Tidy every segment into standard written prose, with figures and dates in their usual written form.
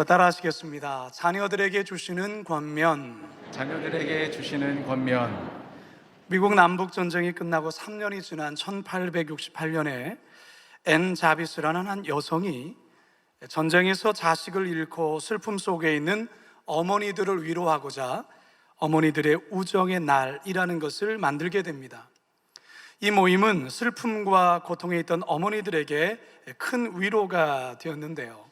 한번 따라 하시겠습니다. 자녀들에게 주시는 권면. 자녀들에게 주시는 권면. 미국 남북전쟁이 끝나고 3년이 지난 1868년에 앤 자비스라는 한 여성이 전쟁에서 자식을 잃고 슬픔 속에 있는 어머니들을 위로하고자 어머니들의 우정의 날이라는 것을 만들게 됩니다. 이 모임은 슬픔과 고통에 있던 어머니들에게 큰 위로가 되었는데요.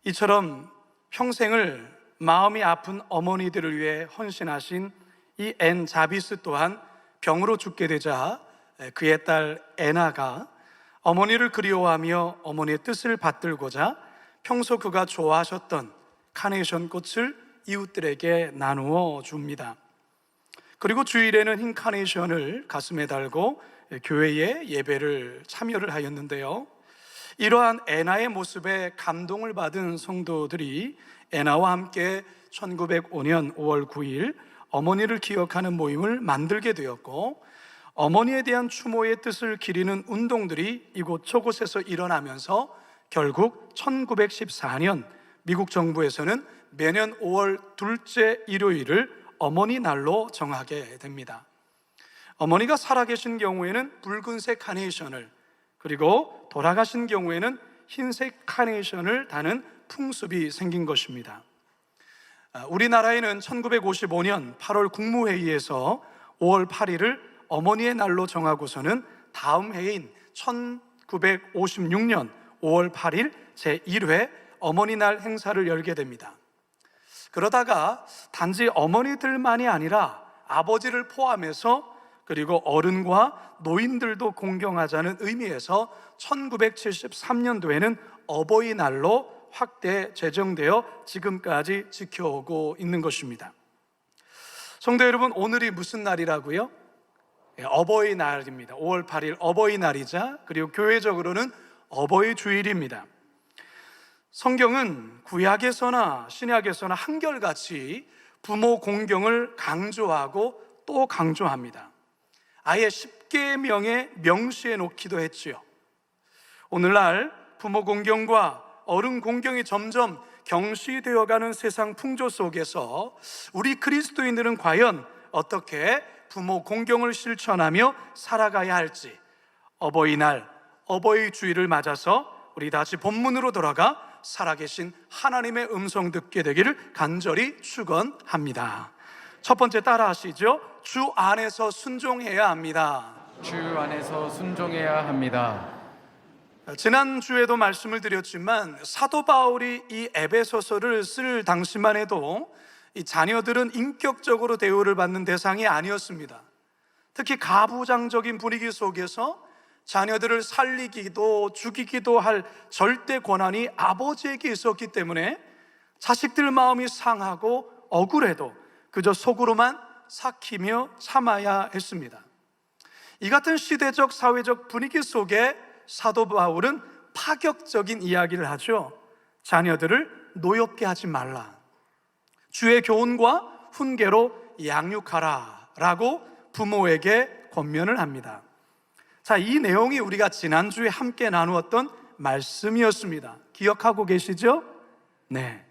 이처럼 평생을 마음이 아픈 어머니들을 위해 헌신하신 이 앤 자비스 또한 병으로 죽게 되자 그의 딸 애나가 어머니를 그리워하며 어머니의 뜻을 받들고자 평소 그가 좋아하셨던 카네이션 꽃을 이웃들에게 나누어 줍니다. 그리고 주일에는 흰 카네이션을 가슴에 달고 교회에 예배를 참여를 하였는데요. 이러한 애나의 모습에 감동을 받은 성도들이 애나와 함께 1905년 5월 9일 어머니를 기억하는 모임을 만들게 되었고, 어머니에 대한 추모의 뜻을 기리는 운동들이 이곳저곳에서 일어나면서 결국 1914년 미국 정부에서는 매년 5월 둘째 일요일을 어머니 날로 정하게 됩니다. 어머니가 살아계신 경우에는 붉은색 카네이션을, 그리고 돌아가신 경우에는 흰색 카네이션을 다는 풍습이 생긴 것입니다. 우리나라에는 1955년 8월 국무회의에서 5월 8일을 어머니의 날로 정하고서는 다음 해인 1956년 5월 8일 제1회 어머니 날 행사를 열게 됩니다. 그러다가 단지 어머니들만이 아니라 아버지를 포함해서 그리고 어른과 노인들도 공경하자는 의미에서 1973년도에는 어버이날로 확대 제정되어 지금까지 지켜오고 있는 것입니다. 성도 여러분, 오늘이 무슨 날이라고요? 어버이날입니다. 5월 8일 어버이날이자 그리고 교회적으로는 어버이 주일입니다. 성경은 구약에서나 신약에서나 한결같이 부모 공경을 강조하고 또 강조합니다. 아예 10계명에 명시해 놓기도 했지요. 오늘날 부모 공경과 어른 공경이 점점 경시되어가는 세상 풍조 속에서 우리 그리스도인들은 과연 어떻게 부모 공경을 실천하며 살아가야 할지, 어버이날, 어버이 주일을 맞아서 우리 다시 본문으로 돌아가 살아계신 하나님의 음성 듣게 되기를 간절히 축원합니다. 첫 번째 따라 하시죠. 주 안에서 순종해야 합니다. 주 안에서 순종해야 합니다. 지난주에도 말씀을 드렸지만 사도 바울이 이 에베소서를 쓸 당시만 해도 이 자녀들은 인격적으로 대우를 받는 대상이 아니었습니다. 특히 가부장적인 분위기 속에서 자녀들을 살리기도 죽이기도 할 절대 권한이 아버지에게 있었기 때문에 자식들 마음이 상하고 억울해도 그저 속으로만 삭히며 참아야 했습니다. 이 같은 시대적 사회적 분위기 속에 사도 바울은 파격적인 이야기를 하죠. 자녀들을 노엽게 하지 말라, 주의 교훈과 훈계로 양육하라 라고 부모에게 권면을 합니다. 자, 이 내용이 우리가 지난주에 함께 나누었던 말씀이었습니다. 기억하고 계시죠? 네.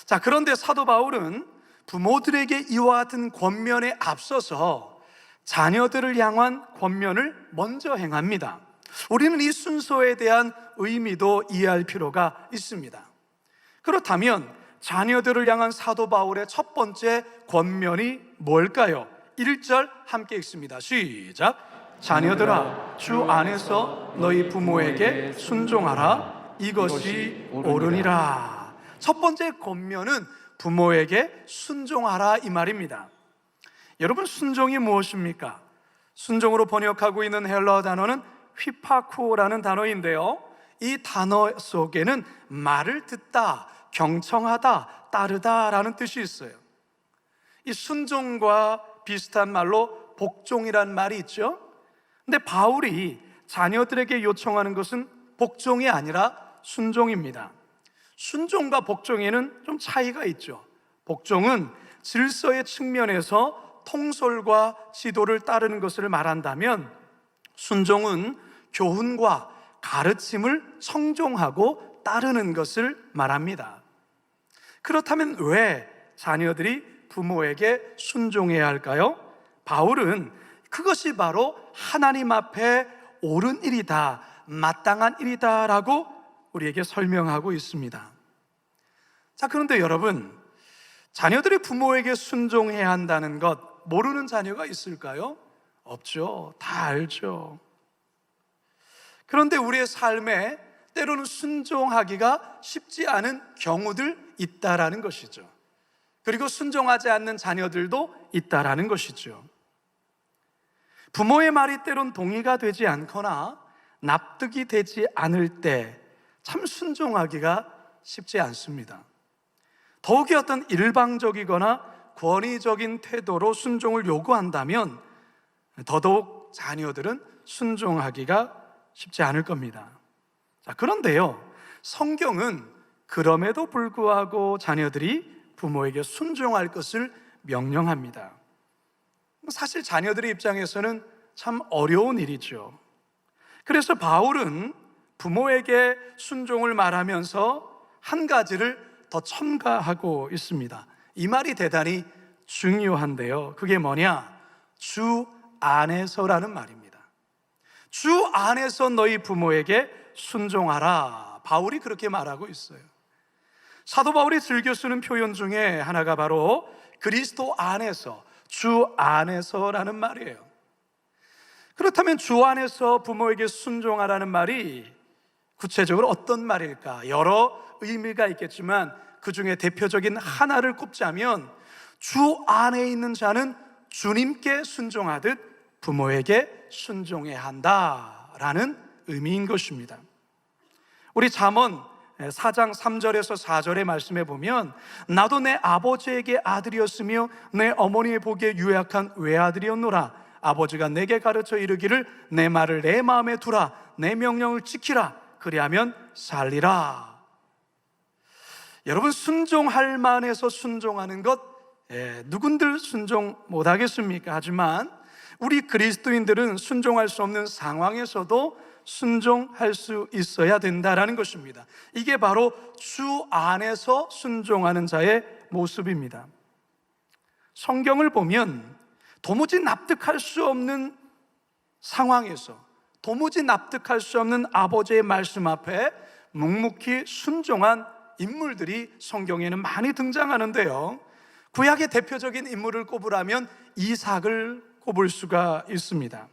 자, 그런데 사도 바울은 부모들에게 이와 같은 권면에 앞서서 자녀들을 향한 권면을 먼저 행합니다. 우리는 이 순서에 대한 의미도 이해할 필요가 있습니다. 그렇다면 자녀들을 향한 사도 바울의 첫 번째 권면이 뭘까요? 1절 함께 읽습니다. 시작. 자녀들아, 주 안에서 너희 부모에게 순종하라. 이것이 옳으니라. 첫 번째 권면은 부모에게 순종하라 이 말입니다. 여러분, 순종이 무엇입니까? 순종으로 번역하고 있는 헬라어 단어는 휘파쿠라는 단어인데요, 이 단어 속에는 말을 듣다, 경청하다, 따르다라는 뜻이 있어요. 이 순종과 비슷한 말로 복종이란 말이 있죠. 근데 바울이 자녀들에게 요청하는 것은 복종이 아니라 순종입니다. 순종과 복종에는 좀 차이가 있죠. 복종은 질서의 측면에서 통솔과 지도를 따르는 것을 말한다면, 순종은 교훈과 가르침을 청종하고 따르는 것을 말합니다. 그렇다면 왜 자녀들이 부모에게 순종해야 할까요? 바울은 그것이 바로 하나님 앞에 옳은 일이다, 마땅한 일이다 라고 우리에게 설명하고 있습니다. 자, 그런데 여러분, 자녀들이 부모에게 순종해야 한다는 것 모르는 자녀가 있을까요? 없죠. 다 알죠. 그런데 우리의 삶에 때로는 순종하기가 쉽지 않은 경우들 있다라는 것이죠. 그리고 순종하지 않는 자녀들도 있다라는 것이죠. 부모의 말이 때론 동의가 되지 않거나 납득이 되지 않을 때 참 순종하기가 쉽지 않습니다. 더욱이 어떤 일방적이거나 권위적인 태도로 순종을 요구한다면 더더욱 자녀들은 순종하기가 쉽지 않을 겁니다. 자, 그런데요, 성경은 그럼에도 불구하고 자녀들이 부모에게 순종할 것을 명령합니다. 사실 자녀들의 입장에서는 참 어려운 일이죠. 그래서 바울은 부모에게 순종을 말하면서 한 가지를 더 첨가하고 있습니다. 이 말이 대단히 중요한데요, 그게 뭐냐? 주 안에서라는 말입니다. 주 안에서 너희 부모에게 순종하라, 바울이 그렇게 말하고 있어요. 사도 바울이 즐겨 쓰는 표현 중에 하나가 바로 그리스도 안에서, 주 안에서라는 말이에요. 그렇다면 주 안에서 부모에게 순종하라는 말이 구체적으로 어떤 말일까? 여러 의미가 있겠지만 그 중에 대표적인 하나를 꼽자면 주 안에 있는 자는 주님께 순종하듯 부모에게 순종해야 한다라는 의미인 것입니다. 우리 잠언 4장 3절에서 4절의 말씀에 보면 나도 내 아버지에게 아들이었으며 내 어머니의 보기에 유약한 외아들이었노라. 아버지가 내게 가르쳐 이르기를 내 말을 내 마음에 두라, 내 명령을 지키라, 그리하면 살리라. 여러분, 순종할 만해서 순종하는 것 누군들 순종 못하겠습니까? 하지만 우리 그리스도인들은 순종할 수 없는 상황에서도 순종할 수 있어야 된다라는 것입니다. 이게 바로 주 안에서 순종하는 자의 모습입니다. 성경을 보면 도무지 납득할 수 없는 상황에서, 도무지 납득할 수 없는 아버지의 말씀 앞에 묵묵히 순종한 인물들이 성경에는 많이 등장하는데요, 구약의 대표적인 인물을 꼽으라면 이삭을 꼽을 수가 있습니다.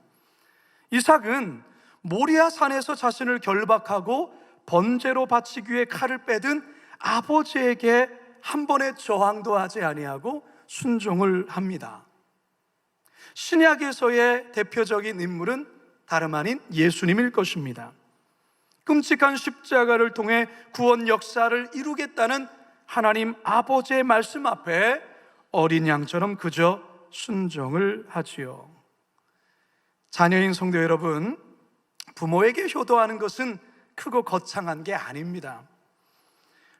이삭은 모리아 산에서 자신을 결박하고 번제로 바치기 위해 칼을 빼든 아버지에게 한 번의 저항도 하지 아니하고 순종을 합니다. 신약에서의 대표적인 인물은 다름 아닌 예수님일 것입니다. 끔찍한 십자가를 통해 구원 역사를 이루겠다는 하나님 아버지의 말씀 앞에 어린 양처럼 그저 순종을 하지요. 자녀인 성도 여러분, 부모에게 효도하는 것은 크고 거창한 게 아닙니다.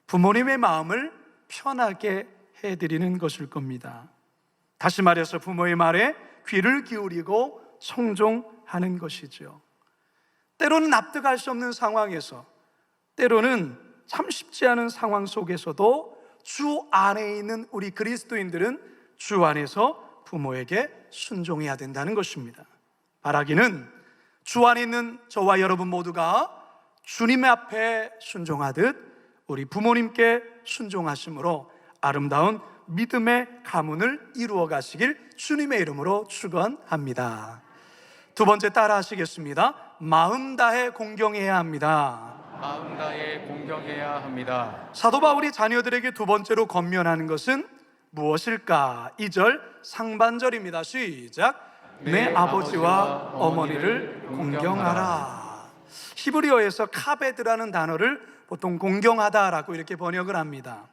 부모님의 마음을 편하게 해드리는 것일 겁니다. 다시 말해서 부모의 말에 귀를 기울이고 청종하는 것이죠. 때로는 납득할 수 없는 상황에서, 때로는 참 쉽지 않은 상황 속에서도 주 안에 있는 우리 그리스도인들은 주 안에서 부모에게 순종해야 된다는 것입니다. 바라기는 주 안에 있는 저와 여러분 모두가 주님 앞에 순종하듯 우리 부모님께 순종하심으로 아름다운 믿음의 가문을 이루어 가시길 주님의 이름으로 축원합니다. 두 번째 따라 하시겠습니다. 마음 다해 공경해야 합니다. 마음 다해 공경해야 합니다. 사도 바울이 자녀들에게 두 번째로 권면하는 것은 무엇일까? 2절 상반절입니다. 시작. 내 아버지와 어머니를 공경하라. 히브리어에서 카베드라는 단어를 보통 공경하다라고 이렇게 번역을 합니다.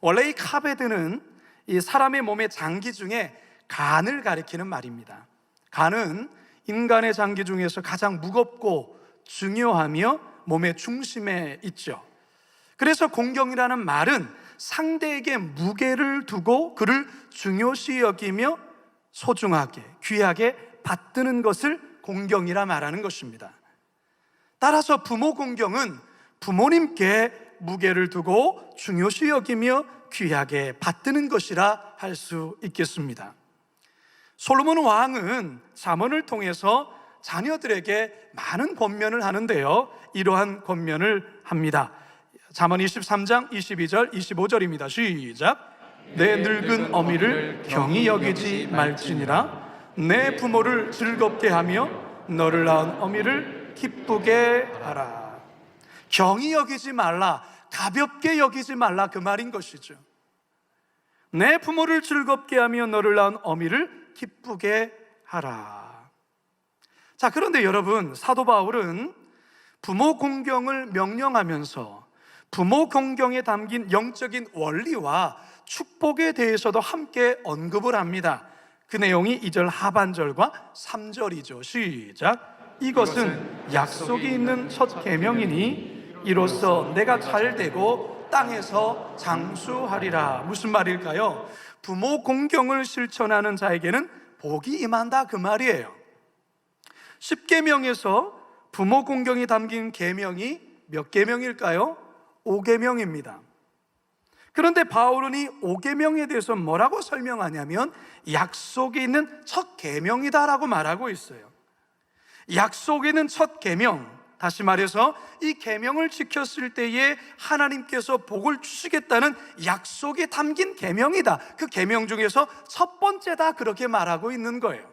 원래 이 카베드는 이 사람의 몸의 장기 중에 간을 가리키는 말입니다. 간은 인간의 장기 중에서 가장 무겁고 중요하며 몸의 중심에 있죠. 그래서 공경이라는 말은 상대에게 무게를 두고 그를 중요시 여기며 소중하게, 귀하게 받드는 것을 공경이라 말하는 것입니다. 따라서 부모 공경은 부모님께 무게를 두고 중요시 여기며 귀하게 받드는 것이라 할 수 있겠습니다. 솔로몬 왕은 잠언을 통해서 자녀들에게 많은 권면을 하는데요, 이러한 권면을 합니다. 잠언 23장 22절 25절입니다. 시작. 내 늙은 어미를 경히 여기지 말지니라. 내 부모를 즐겁게 하며 너를 낳은 어미를 기쁘게 하라. 경히 여기지 말라, 가볍게 여기지 말라, 그 말인 것이죠. 내 부모를 즐겁게 하며 너를 낳은 어미를 기쁘게 하라. 자, 그런데 여러분, 사도 바울은 부모 공경을 명령하면서 부모 공경에 담긴 영적인 원리와 축복에 대해서도 함께 언급을 합니다. 그 내용이 2절 하반절과 3절이죠. 시작. 이것은 약속이 있는 첫 계명이니 이로써 내가 잘되고 땅에서 장수하리라. 무슨 말일까요? 부모 공경을 실천하는 자에게는 복이 임한다, 그 말이에요. 10계명에서 부모 공경이 담긴 계명이 몇 계명일까요? 5계명입니다. 그런데 바울은 이 5계명에 대해서 뭐라고 설명하냐면 약속이 있는 첫 계명이다라고 말하고 있어요. 약속이 있는 첫 계명, 다시 말해서 이 계명을 지켰을 때에 하나님께서 복을 주시겠다는 약속이 담긴 계명이다. 그 계명 중에서 첫 번째다, 그렇게 말하고 있는 거예요.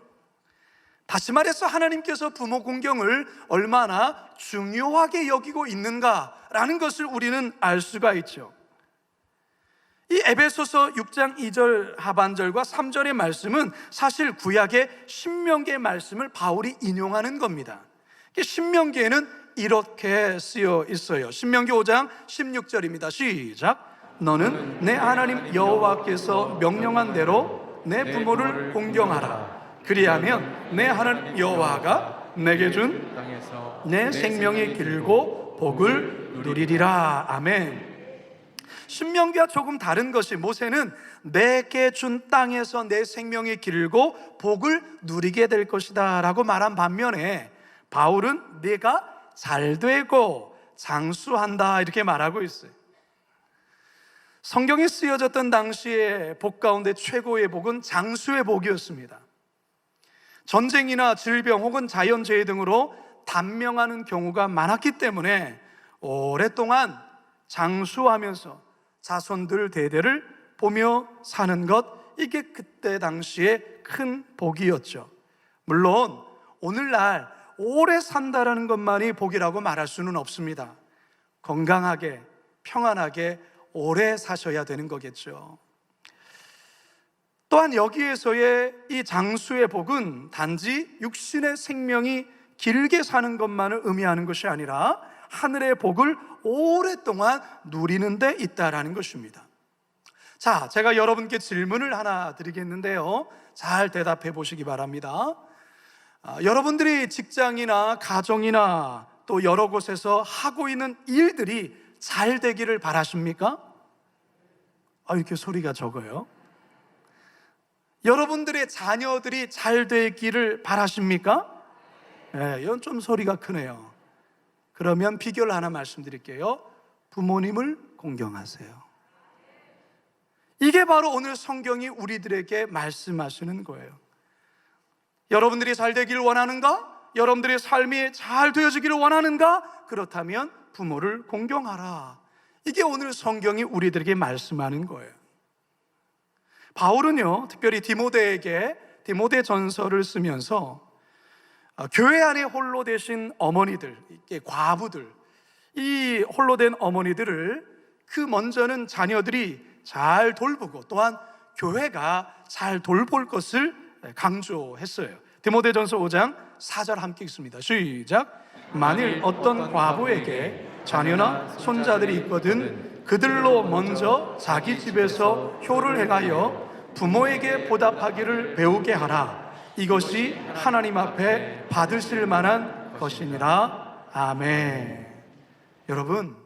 다시 말해서 하나님께서 부모 공경을 얼마나 중요하게 여기고 있는가라는 것을 우리는 알 수가 있죠. 이 에베소서 6장 2절 하반절과 3절의 말씀은 사실 구약의 신명기의 말씀을 바울이 인용하는 겁니다. 신명기에는 이렇게 쓰여 있어요. 신명기 5장 16절입니다. 시작. 너는 내 하나님 여호와께서 명령한 대로 내 부모를 공경하라. 그리하면 내 하나님 여호와가 내게 준 내 생명이 길고 복을 누리리라. 아멘. 신명기와 조금 다른 것이, 모세는 내게 준 땅에서 내 생명이 길고 복을 누리게 될 것이다 라고 말한 반면에 바울은 네가 잘되고 장수한다, 이렇게 말하고 있어요. 성경이 쓰여졌던 당시의 복 가운데 최고의 복은 장수의 복이었습니다. 전쟁이나 질병 혹은 자연재해 등으로 단명하는 경우가 많았기 때문에 오랫동안 장수하면서 자손들 대대를 보며 사는 것, 이게 그때 당시에 큰 복이었죠. 물론 오늘날 오래 산다라는 것만이 복이라고 말할 수는 없습니다. 건강하게 평안하게 오래 사셔야 되는 거겠죠. 또한 여기에서의 이 장수의 복은 단지 육신의 생명이 길게 사는 것만을 의미하는 것이 아니라 하늘의 복을 오랫동안 누리는 데 있다라는 것입니다. 자, 제가 여러분께 질문을 하나 드리겠는데요, 잘 대답해 보시기 바랍니다. 여러분들이 직장이나 가정이나 또 여러 곳에서 하고 있는 일들이 잘 되기를 바라십니까? 이렇게 소리가 적어요. 여러분들의 자녀들이 잘 되기를 바라십니까? 네, 이건 좀 소리가 크네요. 그러면 비결 하나 말씀드릴게요. 부모님을 공경하세요. 이게 바로 오늘 성경이 우리들에게 말씀하시는 거예요. 여러분들이 잘 되기를 원하는가? 여러분들의 삶이 잘 되어지기를 원하는가? 그렇다면 부모를 공경하라. 이게 오늘 성경이 우리들에게 말씀하는 거예요. 바울은요, 특별히 디모데에게 디모데 전서를 쓰면서 교회 안에 홀로 되신 어머니들, 과부들, 이 홀로 된 어머니들을 그 먼저는 자녀들이 잘 돌보고 또한 교회가 잘 돌볼 것을 강조했어요. 디모데전서 5장 4절 함께 읽습니다. 시작. 만일 어떤 과부에게 자녀나 손자들이 있거든 그들로 먼저 자기 집에서 효를 행하여 부모에게 보답하기를 배우게 하라. 이것이 하나님 앞에 받으실 만한 것이니라. 아멘. 여러분,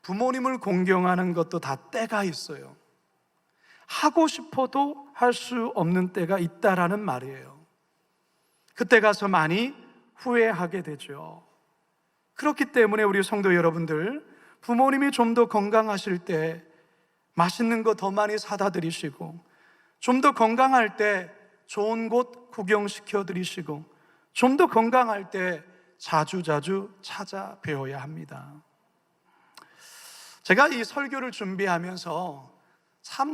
부모님을 공경하는 것도 다 때가 있어요. 하고 싶어도 할 수 없는 때가 있다라는 말이에요. 그때 가서 많이 후회하게 되죠. 그렇기 때문에 우리 성도 여러분들, 부모님이 좀 더 건강하실 때 맛있는 거 더 많이 사다 드리시고, 좀 더 건강할 때 좋은 곳 구경시켜 드리시고, 좀 더 건강할 때 자주자주 찾아뵈어야 합니다. 제가 이 설교를 준비하면서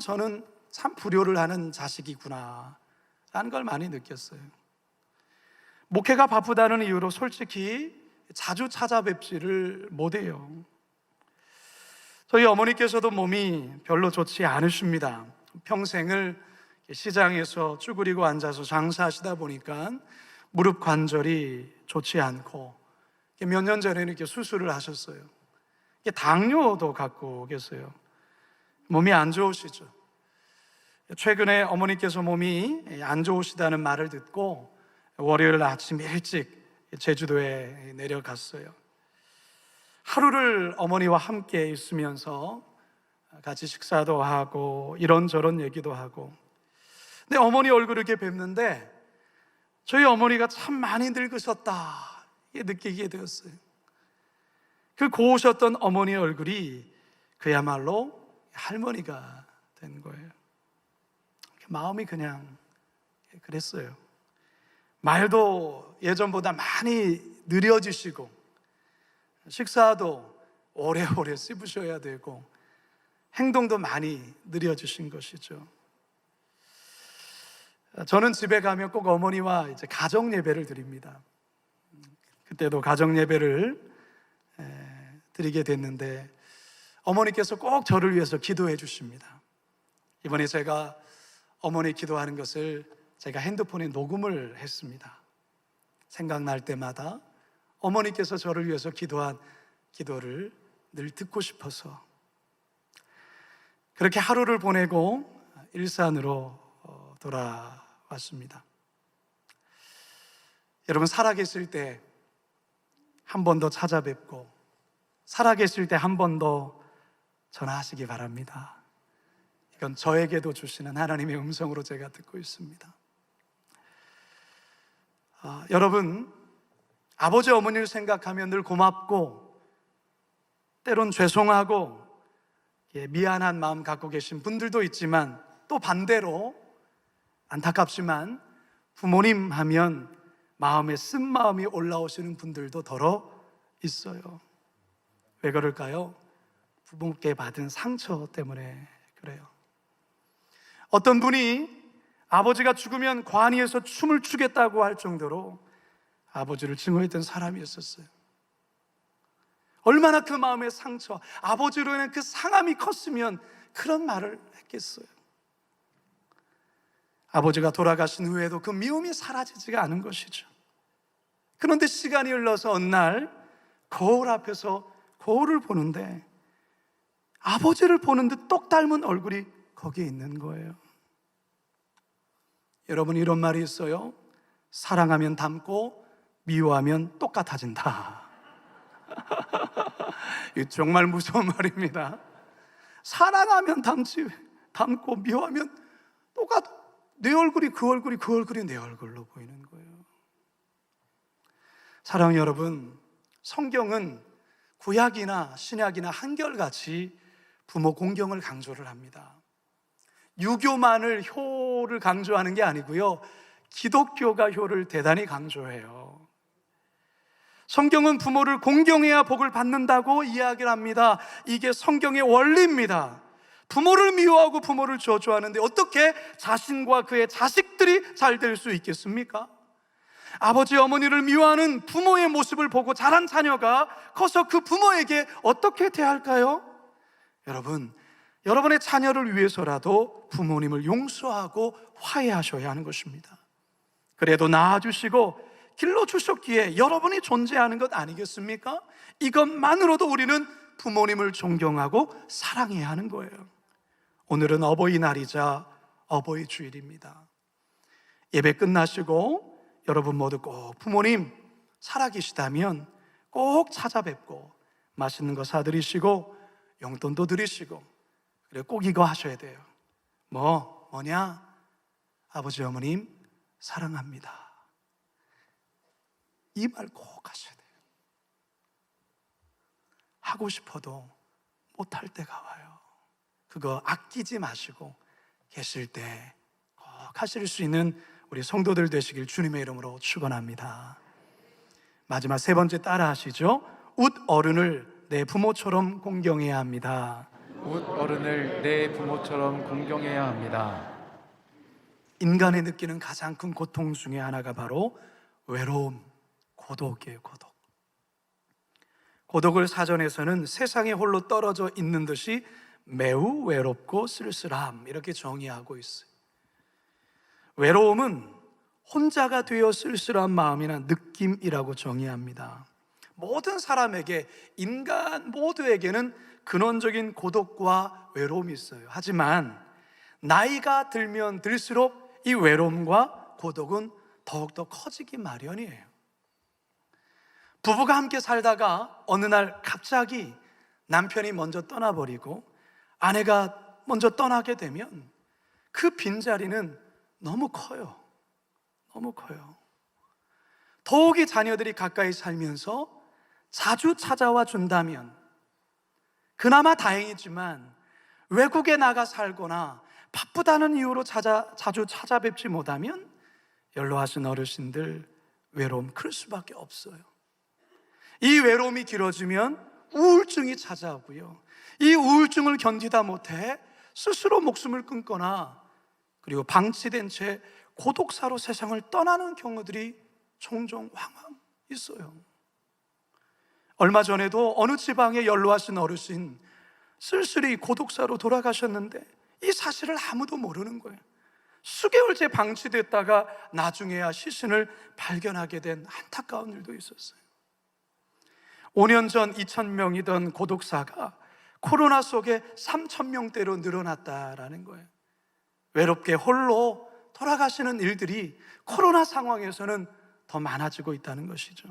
저는 참 불효를 하는 자식이구나 라는 걸 많이 느꼈어요. 목회가 바쁘다는 이유로 솔직히 자주 찾아뵙지를 못해요. 저희 어머니께서도 몸이 별로 좋지 않으십니다. 평생을 시장에서 쭈그리고 앉아서 장사하시다 보니까 무릎 관절이 좋지 않고 몇 년 전에는 이렇게 수술을 하셨어요. 당뇨도 갖고 계세요. 몸이 안 좋으시죠. 최근에 어머니께서 몸이 안 좋으시다는 말을 듣고 월요일 아침 일찍 제주도에 내려갔어요. 하루를 어머니와 함께 있으면서 같이 식사도 하고 이런저런 얘기도 하고, 근데 어머니 얼굴을 이렇게 뵙는데 저희 어머니가 참 많이 늙으셨다 느끼게 되었어요. 그 고우셨던 어머니 얼굴이 그야말로 할머니가 된 거예요. 마음이 그냥 그랬어요. 말도 예전보다 많이 느려지시고, 식사도 오래오래 씹으셔야 되고, 행동도 많이 느려지신 것이죠. 저는 집에 가면 꼭 어머니와 이제 가정 예배를 드립니다. 그때도 가정 예배를 드리게 됐는데 어머니께서 꼭 저를 위해서 기도해 주십니다. 이번에 제가 어머니 기도하는 것을 제가 핸드폰에 녹음을 했습니다. 생각날 때마다 어머니께서 저를 위해서 기도한 기도를 늘 듣고 싶어서 그렇게 하루를 보내고 일산으로 돌아왔습니다. 여러분, 살아계실 때 한 번 더 찾아뵙고 살아계실 때 한 번 더 전화하시기 바랍니다. 이건 저에게도 주시는 하나님의 음성으로 제가 듣고 있습니다. 여러분, 아버지 어머니를 생각하면 늘 고맙고 때론 죄송하고 미안한 마음 갖고 계신 분들도 있지만, 또 반대로 안타깝지만 부모님 하면 마음에 쓴마음이 올라오시는 분들도 더러 있어요. 왜 그럴까요? 부모께 받은 상처 때문에 그래요. 어떤 분이 아버지가 죽으면 관이에서 춤을 추겠다고 할 정도로 아버지를 증오했던 사람이 있었어요. 얼마나 그 마음의 상처, 아버지로 인한 그 상함이 컸으면 그런 말을 했겠어요. 아버지가 돌아가신 후에도 그 미움이 사라지지가 않은 것이죠. 그런데 시간이 흘러서 어느 날 거울 앞에서 거울을 보는데 아버지를 보는 듯 똑 닮은 얼굴이 거기에 있는 거예요. 여러분, 이런 말이 있어요. 사랑하면 닮고 미워하면 똑같아진다. 이 정말 무서운 말입니다. 사랑하면 닮고 미워하면 똑같아. 내 얼굴이 그 얼굴이 그 얼굴이 내 얼굴로 보이는 거예요. 사랑하는 여러분, 성경은 구약이나 신약이나 한결같이 부모 공경을 강조를 합니다. 유교만을 효를 강조하는 게 아니고요, 기독교가 효를 대단히 강조해요. 성경은 부모를 공경해야 복을 받는다고 이야기를 합니다. 이게 성경의 원리입니다. 부모를 미워하고 부모를 저주하는데 어떻게 자신과 그의 자식들이 잘 될 수 있겠습니까? 아버지 어머니를 미워하는 부모의 모습을 보고 자란 자녀가 커서 그 부모에게 어떻게 대할까요? 여러분, 여러분의 자녀를 위해서라도 부모님을 용서하고 화해하셔야 하는 것입니다. 그래도 낳아주시고 길러주셨기에 여러분이 존재하는 것 아니겠습니까? 이것만으로도 우리는 부모님을 존경하고 사랑해야 하는 거예요. 오늘은 어버이날이자 어버이 주일입니다. 예배 끝나시고 여러분 모두 꼭 부모님 살아계시다면 꼭 찾아뵙고 맛있는 거 사드리시고 용돈도 드리시고, 그리고 꼭 이거 하셔야 돼요. 뭐냐? 아버지 어머님 사랑합니다. 이 말 꼭 하셔야 돼요. 하고 싶어도 못할 때가 와요. 그거 아끼지 마시고 계실 때 꼭 하실 수 있는 우리 성도들 되시길 주님의 이름으로 축원합니다. 마지막 세 번째 따라 하시죠. 웃 어른을 내 부모처럼 공경해야 합니다. 웃 어른을 내 부모처럼 공경해야 합니다. 인간이 느끼는 가장 큰 고통 중에 하나가 바로 외로움, 고독이에요. 고독을 사전에서는 세상에 홀로 떨어져 있는 듯이 매우 외롭고 쓸쓸함, 이렇게 정의하고 있어요. 외로움은 혼자가 되어 쓸쓸한 마음이나 느낌이라고 정의합니다. 모든 사람에게, 인간 모두에게는 근원적인 고독과 외로움이 있어요. 하지만 나이가 들면 들수록 이 외로움과 고독은 더욱더 커지기 마련이에요. 부부가 함께 살다가 어느 날 갑자기 남편이 먼저 떠나버리고 아내가 먼저 떠나게 되면 그 빈자리는 너무 커요. 더욱이 자녀들이 가까이 살면서 자주 찾아와 준다면 그나마 다행이지만 외국에 나가 살거나 바쁘다는 이유로 자주 찾아뵙지 못하면 연로하신 어르신들 외로움 클 수밖에 없어요. 이 외로움이 길어지면 우울증이 찾아오고요, 이 우울증을 견디다 못해 스스로 목숨을 끊거나 그리고 방치된 채 고독사로 세상을 떠나는 경우들이 종종 왕왕 있어요. 얼마 전에도 어느 지방의 연로하신 어르신 쓸쓸히 고독사로 돌아가셨는데 이 사실을 아무도 모르는 거예요. 수개월째 방치됐다가 나중에야 시신을 발견하게 된 안타까운 일도 있었어요. 5년 전 2,000명이던 고독사가 코로나 속에 3,000명대로 늘어났다라는 거예요. 외롭게 홀로 돌아가시는 일들이 코로나 상황에서는 더 많아지고 있다는 것이죠.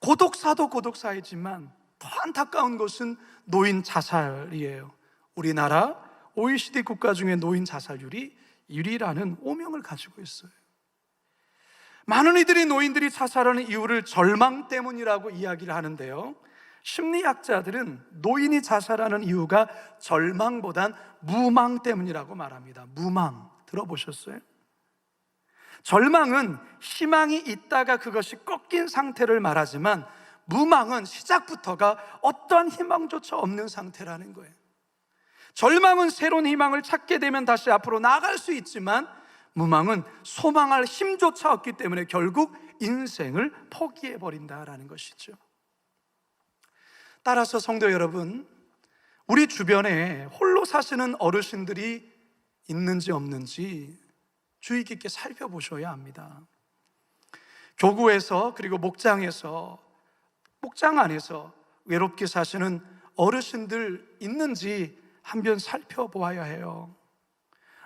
고독사도 고독사이지만 더 안타까운 것은 노인 자살이에요. 우리나라 OECD 국가 중에 노인 자살률이 1위라는 오명을 가지고 있어요. 많은 이들이 노인들이 자살하는 이유를 절망 때문이라고 이야기를 하는데요, 심리학자들은 노인이 자살하는 이유가 절망보단 무망 때문이라고 말합니다. 무망 들어보셨어요? 절망은 희망이 있다가 그것이 꺾인 상태를 말하지만 무망은 시작부터가 어떠한 희망조차 없는 상태라는 거예요. 절망은 새로운 희망을 찾게 되면 다시 앞으로 나아갈 수 있지만 무망은 소망할 힘조차 없기 때문에 결국 인생을 포기해버린다라는 것이죠. 따라서 성도 여러분, 우리 주변에 홀로 사시는 어르신들이 있는지 없는지 주의 깊게 살펴보셔야 합니다. 교구에서 그리고 목장 안에서 외롭게 사시는 어르신들 있는지 한번 살펴보아야 해요.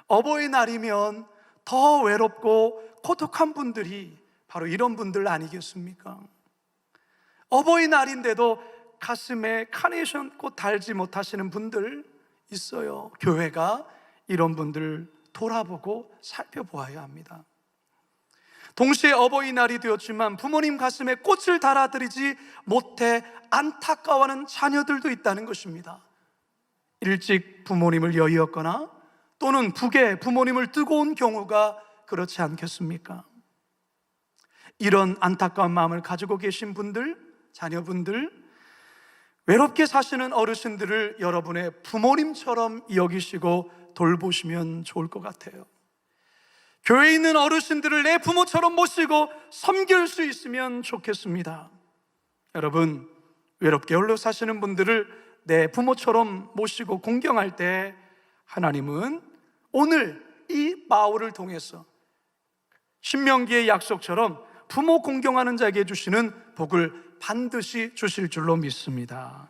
어버이날이면 더 외롭고 고독한 분들이 바로 이런 분들 아니겠습니까? 어버이날인데도 가슴에 카네이션 꽃 달지 못하시는 분들 있어요. 교회가 이런 분들 돌아보고 살펴보아야 합니다. 동시에 어버이날이 되었지만 부모님 가슴에 꽃을 달아드리지 못해 안타까워하는 자녀들도 있다는 것입니다. 일찍 부모님을 여의었거나 또는 북에 부모님을 두고 온 경우가 그렇지 않겠습니까? 이런 안타까운 마음을 가지고 계신 분들, 자녀분들, 외롭게 사시는 어르신들을 여러분의 부모님처럼 여기시고 돌보시면 좋을 것 같아요. 교회에 있는 어르신들을 내 부모처럼 모시고 섬길 수 있으면 좋겠습니다. 여러분, 외롭게 홀로 사시는 분들을 내 부모처럼 모시고 공경할 때 하나님은 오늘 이 바울을 통해서 신명기의 약속처럼 부모 공경하는 자에게 주시는 복을 반드시 주실 줄로 믿습니다.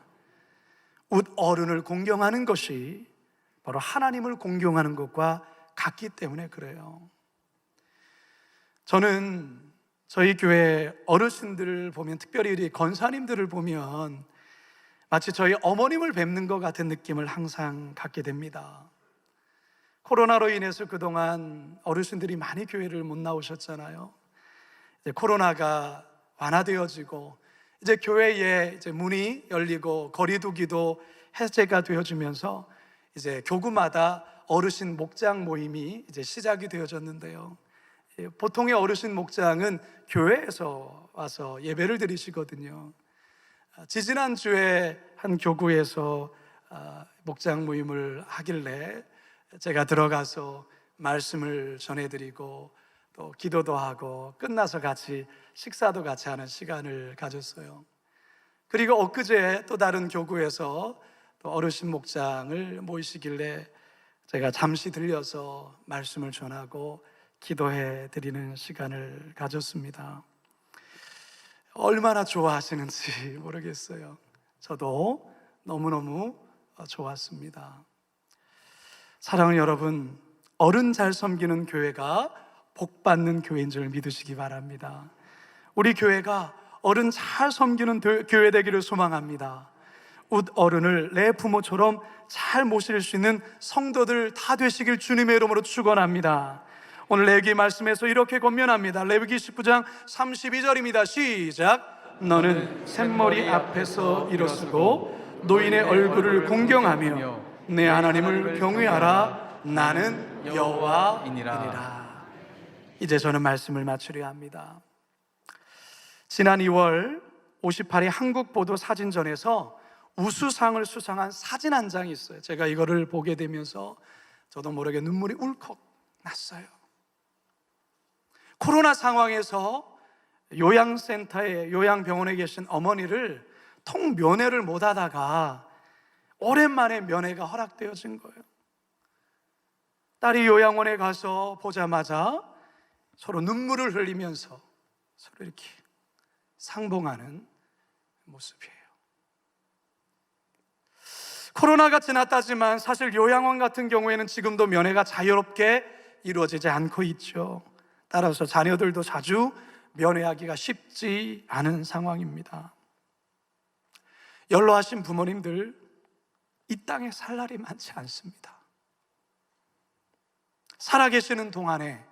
웃 어른을 공경하는 것이 바로 하나님을 공경하는 것과 같기 때문에 그래요. 저는 저희 교회 어르신들을 보면, 특별히 우리 권사님들을 보면 마치 저희 어머님을 뵙는 것 같은 느낌을 항상 갖게 됩니다. 코로나로 인해서 그동안 어르신들이 많이 교회를 못 나오셨잖아요. 이제 코로나가 완화되어지고 이제 교회에 이제 문이 열리고 거리두기도 해제가 되어지면서 이제 교구마다 어르신 목장 모임이 이제 시작이 되어졌는데요. 보통의 어르신 목장은 교회에서 와서 예배를 드리시거든요. 지지난주에 한 교구에서 목장 모임을 하길래 제가 들어가서 말씀을 전해드리고 또 기도도 하고 끝나서 같이 식사도 같이 하는 시간을 가졌어요. 그리고 엊그제 또 다른 교구에서 또 어르신 목장을 모이시길래 제가 잠시 들려서 말씀을 전하고 기도해 드리는 시간을 가졌습니다. 얼마나 좋아하시는지 모르겠어요. 저도 너무너무 좋았습니다. 사랑하는 여러분, 어른 잘 섬기는 교회가 복 받는 교회인 줄 믿으시기 바랍니다. 우리 교회가 어른 잘 섬기는 교회 되기를 소망합니다. 웃 어른을 내 부모처럼 잘 모실 수 있는 성도들 다 되시길 주님의 이름으로 축원합니다. 오늘 레위기 말씀에서 이렇게 권면합니다. 레위기 19장 32절입니다. 시작. 너는 샘머리 앞에서 일어서고 노인의 얼굴을 공경하며 내 하나님을 경외하라. 나는 여호와이니라. 이제 저는 말씀을 마치려 합니다. 지난 2월 58회 한국보도 사진전에서 우수상을 수상한 사진 한 장이 있어요. 제가 이거를 보게 되면서 저도 모르게 눈물이 울컥 났어요. 코로나 상황에서 요양센터에, 요양병원에 계신 어머니를 통면회를 못 하다가 오랜만에 면회가 허락되어진 거예요. 딸이 요양원에 가서 보자마자 서로 눈물을 흘리면서 서로 이렇게 상봉하는 모습이에요. 코로나가 지났다지만 사실 요양원 같은 경우에는 지금도 면회가 자유롭게 이루어지지 않고 있죠. 따라서 자녀들도 자주 면회하기가 쉽지 않은 상황입니다. 연로하신 부모님들, 이 땅에 살 날이 많지 않습니다. 살아계시는 동안에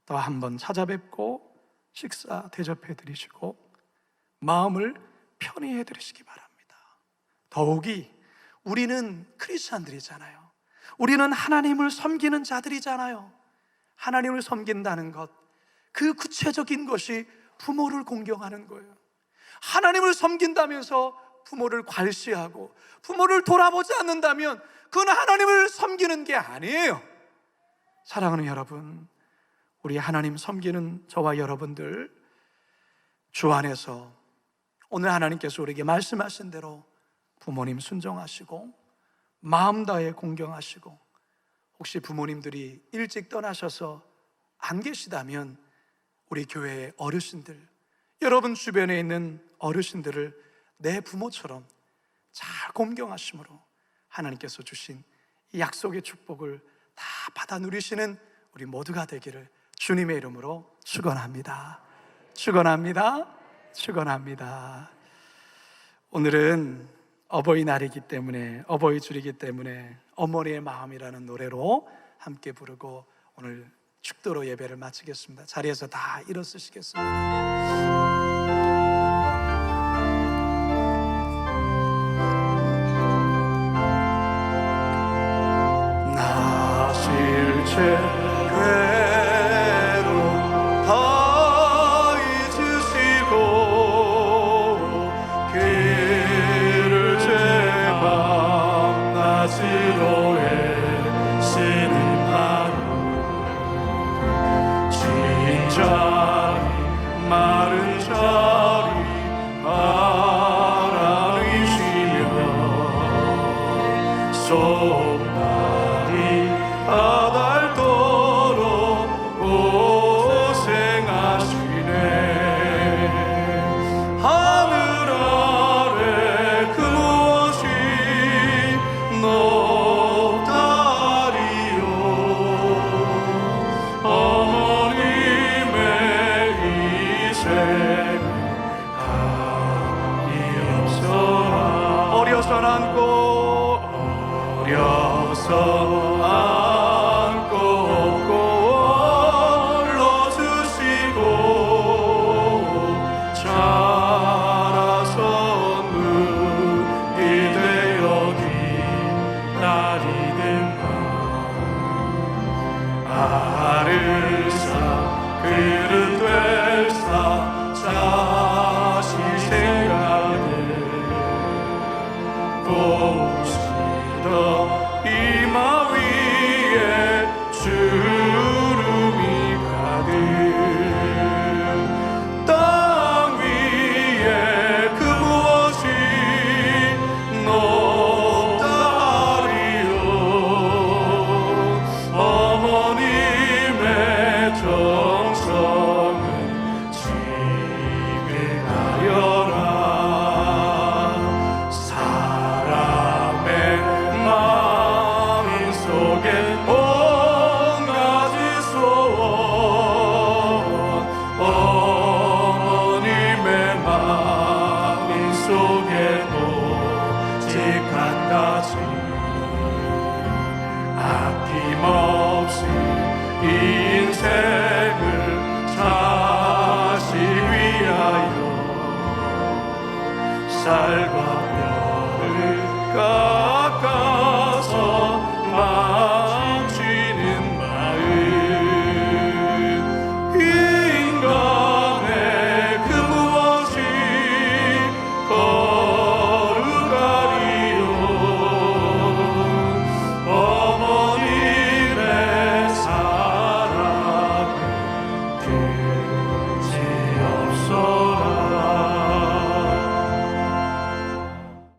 더 한번 찾아뵙고 식사 대접해 드리시고 마음을 편히 해 드리시기 바랍니다. 더욱이 우리는 크리스찬들이잖아요. 우리는 하나님을 섬기는 자들이잖아요. 하나님을 섬긴다는 것, 그 구체적인 것이 부모를 공경하는 거예요. 하나님을 섬긴다면서 부모를 괄시하고 부모를 돌아보지 않는다면 그건 하나님을 섬기는 게 아니에요. 사랑하는 여러분, 우리 하나님 섬기는 저와 여러분들, 주 안에서 오늘 하나님께서 우리에게 말씀하신 대로 부모님 순종하시고 마음 다해 공경하시고, 혹시 부모님들이 일찍 떠나셔서 안 계시다면 우리 교회의 어르신들, 여러분 주변에 있는 어르신들을 내 부모처럼 잘 공경하심으로 하나님께서 주신 이 약속의 축복을 다 받아 누리시는 우리 모두가 되기를 주님의 이름으로 축원합니다. 축원합니다. 축원합니다. 오늘은 어버이날이기 때문에, 어버이줄이기 때문에 어머니의 마음이라는 노래로 함께 부르고 오늘 축도로 예배를 마치겠습니다. 자리에서 다 일어서시겠습니다. 나 실제 괴로움 다 잊으시고 길을 제밤낮으로 애쓰는 하루, 진짜리 마른 자리 바람이시며 속날이 바달도록 고생하시네. 하늘 아래 그 무엇이 높다리요. 어머님의 희생을 감이 없어라. 어려서 안고 어려서 이 인생을 자식 위하여 살과